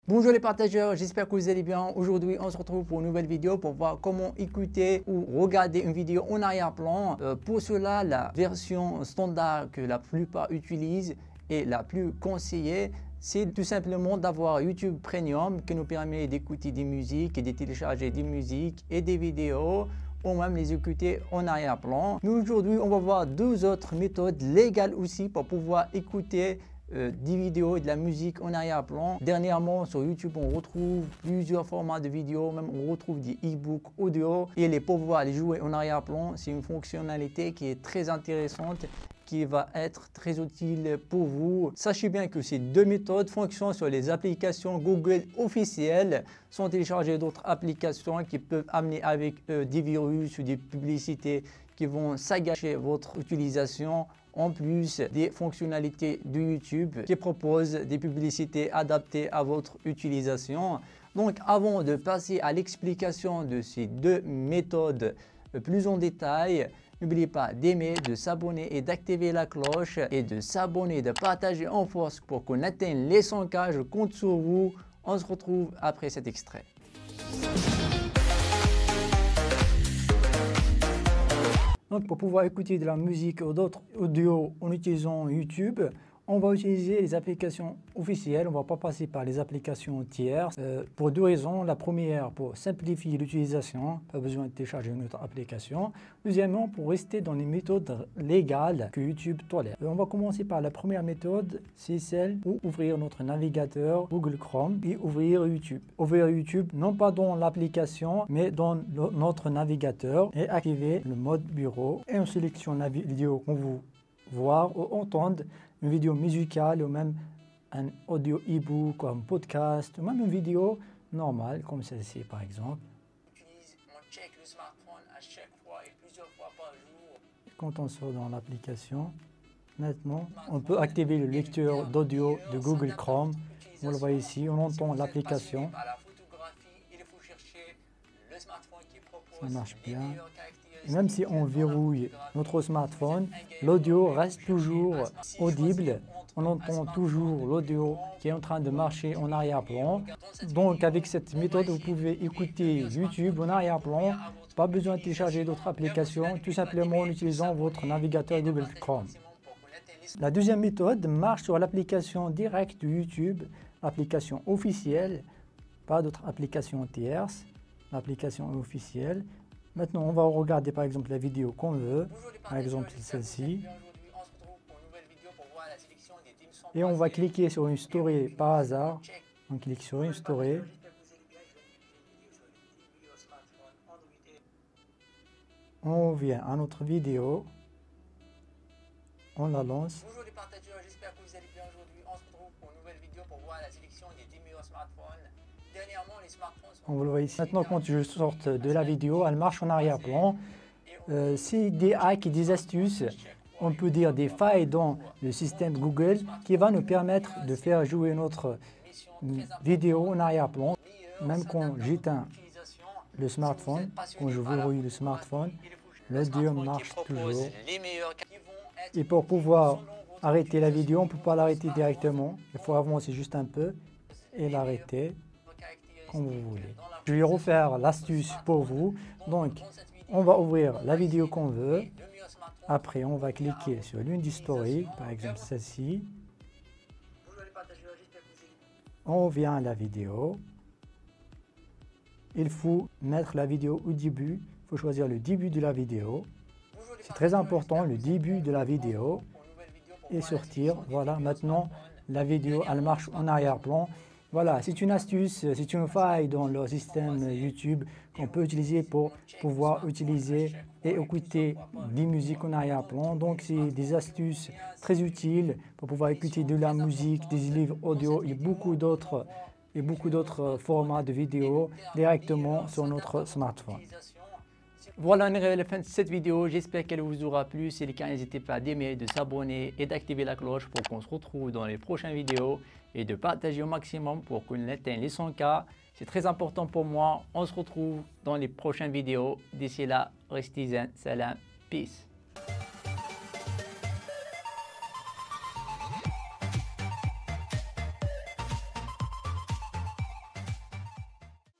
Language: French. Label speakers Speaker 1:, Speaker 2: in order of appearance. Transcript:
Speaker 1: Bonjour les partageurs, j'espère que vous allez bien. Aujourd'hui, on se retrouve pour une nouvelle vidéo pour voir comment écouter ou regarder une vidéo en arrière-plan. Pour cela, la version standard que la plupart utilisent et la plus conseillée, c'est tout simplement d'avoir YouTube Premium qui nous permet d'écouter des musiques et de télécharger des musiques et des vidéos ou même les écouter en arrière-plan. Nous aujourd'hui, on va voir deux autres méthodes légales aussi pour pouvoir écouter des vidéos et de la musique en arrière-plan. Dernièrement sur YouTube on retrouve plusieurs formats de vidéos, même on retrouve des e-books audio et les pouvoir les jouer en arrière-plan. C'est une fonctionnalité qui est très intéressante, qui va être très utile pour vous. Sachez bien que ces deux méthodes fonctionnent sur les applications Google officielles, sans télécharger d'autres applications qui peuvent amener avec des virus ou des publicités qui vont s'agacher votre utilisation, en plus des fonctionnalités de YouTube qui proposent des publicités adaptées à votre utilisation. Donc avant de passer à l'explication de ces deux méthodes plus en détail, n'oubliez pas d'aimer, de s'abonner et d'activer la cloche et de s'abonner, de partager en force pour qu'on atteigne les 100K. Je compte sur vous. On se retrouve après cet extrait. Donc pour pouvoir écouter de la musique ou d'autres audios en utilisant YouTube, on va utiliser les applications officielles, on ne va pas passer par les applications tierces pour deux raisons. La première, pour simplifier l'utilisation, pas besoin de télécharger une autre application. Deuxièmement, pour rester dans les méthodes légales que YouTube tolère. On va commencer par la première méthode, c'est celle où ouvrir notre navigateur Google Chrome et ouvrir YouTube. Ouvrir YouTube, non pas dans l'application, mais dans notre navigateur et activer le mode bureau. Et on sélectionne la vidéo qu'on veut voir ou entendre, une vidéo musicale ou même un audio e-book ou un podcast ou même une vidéo normale comme celle-ci par exemple. On check le smartphone à chaque fois et plusieurs fois par jour. Quand on sort dans l'application, maintenant on peut activer le lecteur d'audio de Google Chrome. Vous le voyez ici, on entend l'application. Ça marche bien. Et même si on verrouille notre smartphone, l'audio reste toujours audible. On entend toujours l'audio qui est en train de marcher en arrière-plan. Donc avec cette méthode, vous pouvez écouter YouTube en arrière-plan. Pas besoin de télécharger d'autres applications, tout simplement en utilisant votre navigateur Google Chrome. La deuxième méthode marche sur l'application directe de YouTube, l'application officielle, pas d'autres applications tierces, l'application officielle. Maintenant, on va regarder par exemple la vidéo qu'on veut, par exemple celle-ci. Et on va cliquer sur une story par hasard. On clique sur une story. On vient à notre vidéo. On la lance. Bonjour les partageurs, j'espère que vous allez bien aujourd'hui. On se retrouve pour une nouvelle vidéo pour voir la sélection des 10 meilleurs smartphones. Dernièrement, les smartphones sont... On le voit ici. Maintenant, quand je sors de la vidéo, elle marche en arrière-plan. C'est des hacks et des astuces, on peut dire des failles dans le système Google qui va nous permettre de faire jouer notre vidéo en arrière-plan. Même quand j'éteins le smartphone, quand je verrouille le smartphone, l'audio marche toujours. Et pour pouvoir arrêter la vidéo, on ne peut pas l'arrêter directement. Il faut avancer juste un peu et l'arrêter comme vous voulez. Je vais refaire l'astuce pour vous. Donc, on va ouvrir la vidéo qu'on veut. Après, on va cliquer sur l'une des stories, par exemple celle-ci. On vient à la vidéo. Il faut mettre la vidéo au début. Il faut choisir le début de la vidéo. C'est très important, le début de la vidéo. Et sortir. Voilà, maintenant, la vidéo, elle marche en arrière-plan. Voilà, c'est une astuce, c'est une faille dans le système YouTube qu'on peut utiliser pour pouvoir utiliser et écouter des musiques en arrière-plan. Donc, c'est des astuces très utiles pour pouvoir écouter de la musique, des livres audio et beaucoup d'autres formats de vidéos directement sur notre smartphone. Voilà, on arrive à la fin de cette vidéo. J'espère qu'elle vous aura plu. Si c'est le cas, n'hésitez pas d'aimer, de s'abonner et d'activer la cloche pour qu'on se retrouve dans les prochaines vidéos et de partager au maximum pour qu'on atteigne les 100K. C'est très important pour moi. On se retrouve dans les prochaines vidéos. D'ici là, restez zen, salam, peace.